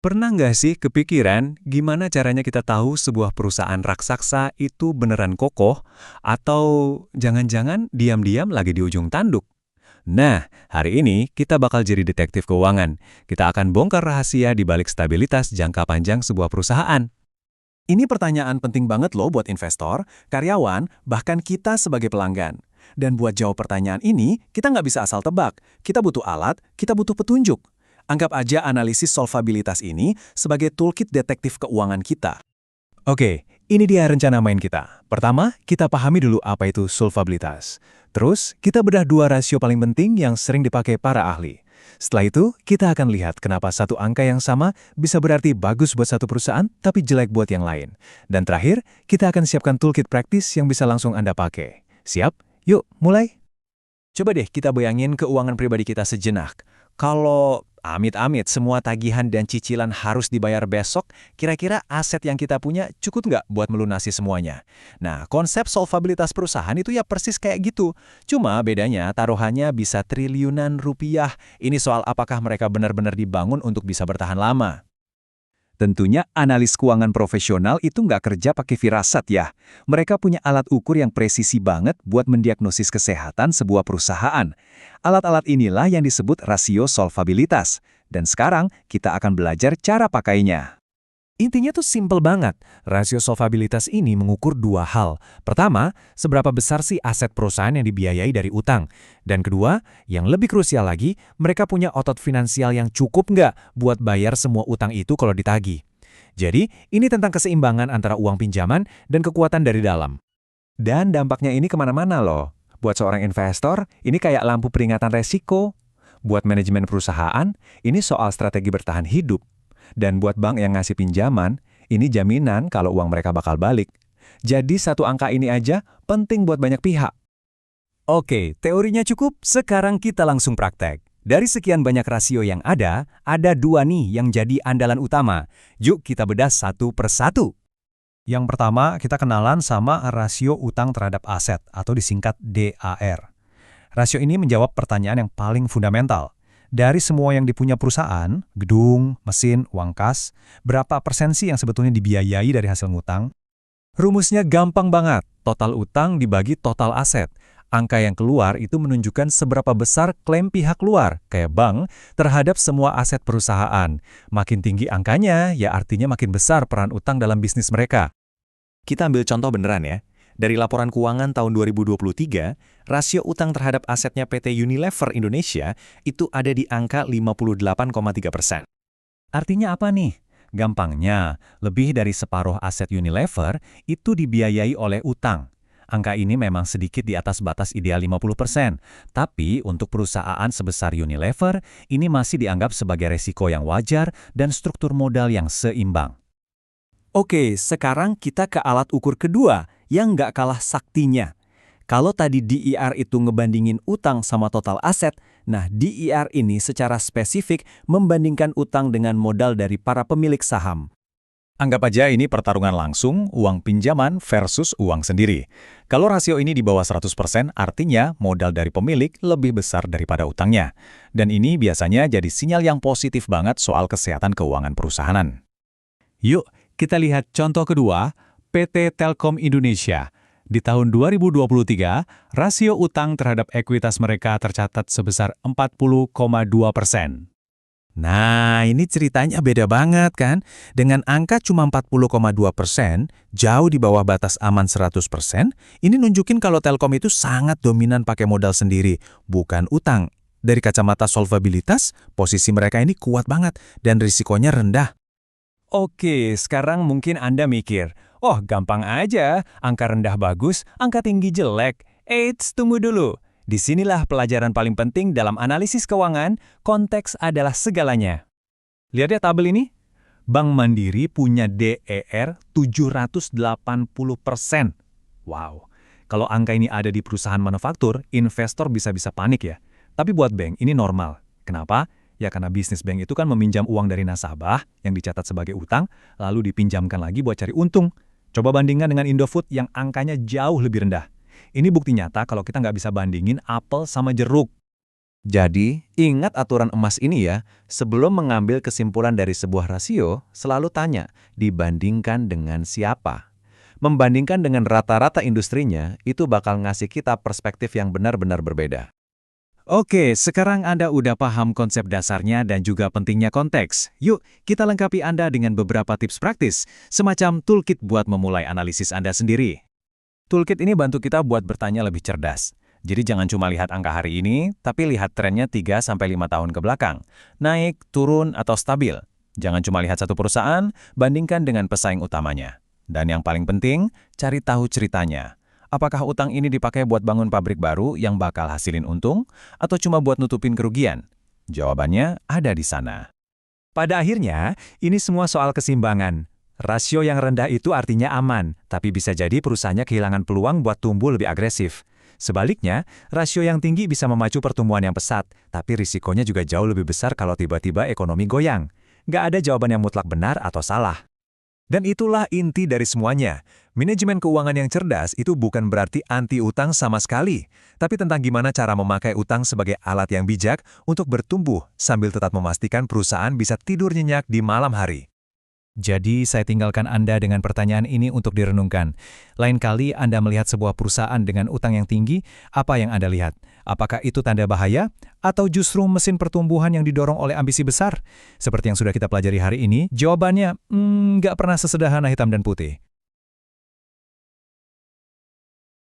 Pernah nggak sih kepikiran gimana caranya kita tahu sebuah perusahaan raksasa itu beneran kokoh atau jangan-jangan diam-diam lagi di ujung tanduk? Nah, hari ini kita bakal jadi detektif keuangan. Kita akan bongkar rahasia di balik stabilitas jangka panjang sebuah perusahaan. Ini pertanyaan penting banget loh buat investor, karyawan, bahkan kita sebagai pelanggan. Dan buat jawab pertanyaan ini, kita nggak bisa asal tebak. Kita butuh alat, kita butuh petunjuk. Anggap aja analisis solvabilitas ini sebagai toolkit detektif keuangan kita. Oke, ini dia rencana main kita. Pertama, kita pahami dulu apa itu solvabilitas. Terus, kita bedah dua rasio paling penting yang sering dipakai para ahli. Setelah itu, kita akan lihat kenapa satu angka yang sama bisa berarti bagus buat satu perusahaan, tapi jelek buat yang lain. Dan terakhir, kita akan siapkan toolkit praktis yang bisa langsung Anda pakai. Siap? Yuk, mulai! Coba deh kita bayangin keuangan pribadi kita sejenak. Kalau amit-amit semua tagihan dan cicilan harus dibayar besok, kira-kira aset yang kita punya cukup nggak buat melunasi semuanya? Nah, konsep solvabilitas perusahaan itu ya persis kayak gitu. Cuma bedanya taruhannya bisa triliunan rupiah. Ini soal apakah mereka benar-benar dibangun untuk bisa bertahan lama. Tentunya analis keuangan profesional itu nggak kerja pakai firasat ya. Mereka punya alat ukur yang presisi banget buat mendiagnosis kesehatan sebuah perusahaan. Alat-alat inilah yang disebut rasio solvabilitas. Dan sekarang kita akan belajar cara pakainya. Intinya tuh simple banget. Rasio solvabilitas ini mengukur dua hal. Pertama, seberapa besar sih aset perusahaan yang dibiayai dari utang. Dan kedua, yang lebih krusial lagi, mereka punya otot finansial yang cukup nggak buat bayar semua utang itu kalau ditagih. Jadi, ini tentang keseimbangan antara uang pinjaman dan kekuatan dari dalam. Dan dampaknya ini kemana-mana loh. Buat seorang investor, ini kayak lampu peringatan resiko. Buat manajemen perusahaan, ini soal strategi bertahan hidup. Dan buat bank yang ngasih pinjaman, ini jaminan kalau uang mereka bakal balik. Jadi satu angka ini aja penting buat banyak pihak. Oke, teorinya cukup, sekarang kita langsung praktek. Dari sekian banyak rasio yang ada dua nih yang jadi andalan utama. Yuk kita bedah satu persatu. Yang pertama, kita kenalan sama rasio utang terhadap aset atau disingkat DAR. Rasio ini menjawab pertanyaan yang paling fundamental. Dari semua yang dipunya perusahaan, gedung, mesin, uang kas, berapa persen sih yang sebetulnya dibiayai dari hasil ngutang? Rumusnya gampang banget, total utang dibagi total aset. Angka yang keluar itu menunjukkan seberapa besar klaim pihak luar, kayak bank, terhadap semua aset perusahaan. Makin tinggi angkanya, ya artinya makin besar peran utang dalam bisnis mereka. Kita ambil contoh beneran ya. Dari laporan keuangan tahun 2023, rasio utang terhadap asetnya PT Unilever Indonesia itu ada di angka 58,3%. Artinya apa nih? Gampangnya, lebih dari separuh aset Unilever itu dibiayai oleh utang. Angka ini memang sedikit di atas batas ideal 50%, tapi untuk perusahaan sebesar Unilever, ini masih dianggap sebagai resiko yang wajar dan struktur modal yang seimbang. Oke, sekarang kita ke alat ukur kedua yang nggak kalah saktinya. Kalau tadi DIR itu ngebandingin utang sama total aset, nah DIR ini secara spesifik membandingkan utang dengan modal dari para pemilik saham. Anggap aja ini pertarungan langsung, uang pinjaman versus uang sendiri. Kalau rasio ini di bawah 100%, artinya modal dari pemilik lebih besar daripada utangnya. Dan ini biasanya jadi sinyal yang positif banget soal kesehatan keuangan perusahaan. Yuk, kita lihat contoh kedua, PT Telkom Indonesia. Di tahun 2023, rasio utang terhadap ekuitas mereka tercatat sebesar 40,2%. Nah, ini ceritanya beda banget kan? Dengan angka cuma 40,2%, jauh di bawah batas aman 100%, ini nunjukin kalau Telkom itu sangat dominan pakai modal sendiri, bukan utang. Dari kacamata solvabilitas, posisi mereka ini kuat banget dan risikonya rendah. Oke, sekarang mungkin Anda mikir, oh gampang aja, angka rendah bagus, angka tinggi jelek. Eits, tunggu dulu. Disinilah pelajaran paling penting dalam analisis keuangan, konteks adalah segalanya. Lihat ya tabel ini. Bank Mandiri punya DER 780%. Wow, kalau angka ini ada di perusahaan manufaktur, investor bisa-bisa panik ya. Tapi buat bank ini normal. Kenapa? Ya karena bisnis bank itu kan meminjam uang dari nasabah yang dicatat sebagai utang, lalu dipinjamkan lagi buat cari untung. Coba bandingkan dengan Indofood yang angkanya jauh lebih rendah. Ini bukti nyata kalau kita nggak bisa bandingin apel sama jeruk. Jadi, ingat aturan emas ini ya, sebelum mengambil kesimpulan dari sebuah rasio, selalu tanya, dibandingkan dengan siapa? Membandingkan dengan rata-rata industrinya, itu bakal ngasih kita perspektif yang benar-benar berbeda. Oke, sekarang Anda udah paham konsep dasarnya dan juga pentingnya konteks. Yuk, kita lengkapi Anda dengan beberapa tips praktis, semacam toolkit buat memulai analisis Anda sendiri. Toolkit ini bantu kita buat bertanya lebih cerdas. Jadi jangan cuma lihat angka hari ini, tapi lihat trennya 3-5 tahun ke belakang. Naik, turun, atau stabil. Jangan cuma lihat satu perusahaan, bandingkan dengan pesaing utamanya. Dan yang paling penting, cari tahu ceritanya. Apakah utang ini dipakai buat bangun pabrik baru yang bakal hasilin untung, atau cuma buat nutupin kerugian? Jawabannya ada di sana. Pada akhirnya, ini semua soal keseimbangan. Rasio yang rendah itu artinya aman, tapi bisa jadi perusahaannya kehilangan peluang buat tumbuh lebih agresif. Sebaliknya, rasio yang tinggi bisa memacu pertumbuhan yang pesat, tapi risikonya juga jauh lebih besar kalau tiba-tiba ekonomi goyang. Nggak ada jawaban yang mutlak benar atau salah. Dan itulah inti dari semuanya. Manajemen keuangan yang cerdas itu bukan berarti anti utang sama sekali, tapi tentang gimana cara memakai utang sebagai alat yang bijak untuk bertumbuh sambil tetap memastikan perusahaan bisa tidur nyenyak di malam hari. Jadi, saya tinggalkan Anda dengan pertanyaan ini untuk direnungkan. Lain kali Anda melihat sebuah perusahaan dengan utang yang tinggi, apa yang Anda lihat? Apakah itu tanda bahaya? Atau justru mesin pertumbuhan yang didorong oleh ambisi besar? Seperti yang sudah kita pelajari hari ini, jawabannya nggak pernah sesederhana hitam dan putih.